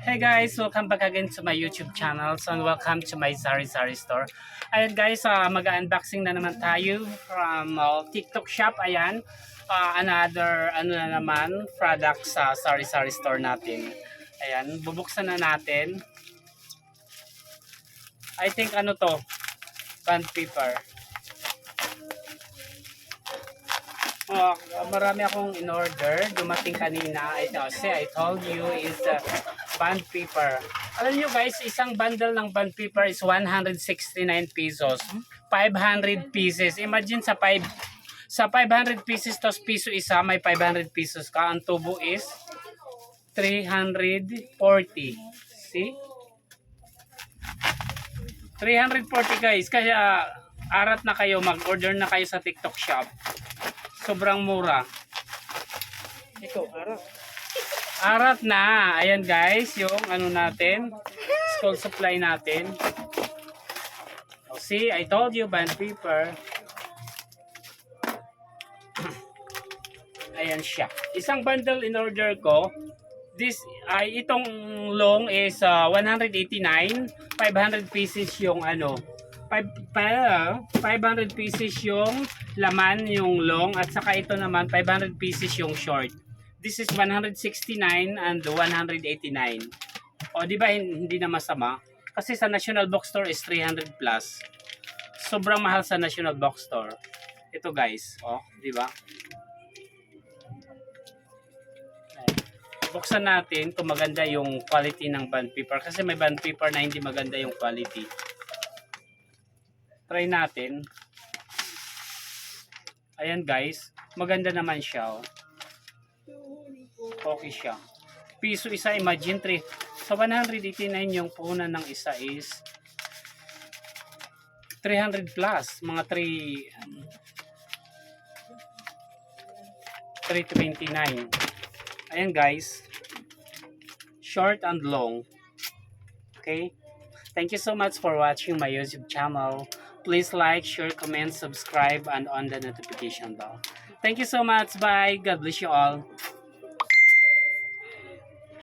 Hey guys, welcome back again to my YouTube channel. So welcome to my Sari Sari store. Ayan guys, mag-unboxing na naman tayo from TikTok shop. Ayan, another na naman product sa Sari Sari store natin. Ayan, bubuksan na natin. I think ano to, bond paper. Marami akong in-order. Dumating kanina. I told you is bond paper. Alam nyo guys, isang bundle ng bond paper is 169 pesos. 500 pieces. Imagine sa 500 pieces tos piso isa, may 500 pesos ka. Ang tubo is 340. See? 340 guys. Kaya arat na kayo, mag-order na kayo sa TikTok shop. Sobrang mura. Ito, arat. Arat na. Ayan guys, yung ano natin, school supply natin. Oh, see, I told you, bond paper. Ayan siya. Isang bundle in order ko. Itong long is 189. 500 pieces yung ano. 500 pieces yung laman, yung long, at saka ito naman 500 pieces yung short. This is 169 and 189. O di ba hindi na masama? Kasi sa National Bookstore is 300 plus. Sobrang mahal sa National Bookstore. Ito guys, di ba? Buksan natin kung maganda yung quality ng bond paper, kasi may bond paper na hindi maganda yung quality. Try natin. Ayan guys, maganda naman siya. Okay siya. Piso isa, imagine 3. Sa 189 yung puhunan ng isa is 300 plus. Mga 329. Ayan guys. Short and long. Okay? Thank you so much for watching my YouTube channel. Please like, share, comment, subscribe, and on the notification bell. Thank you so much. Bye. God bless you all.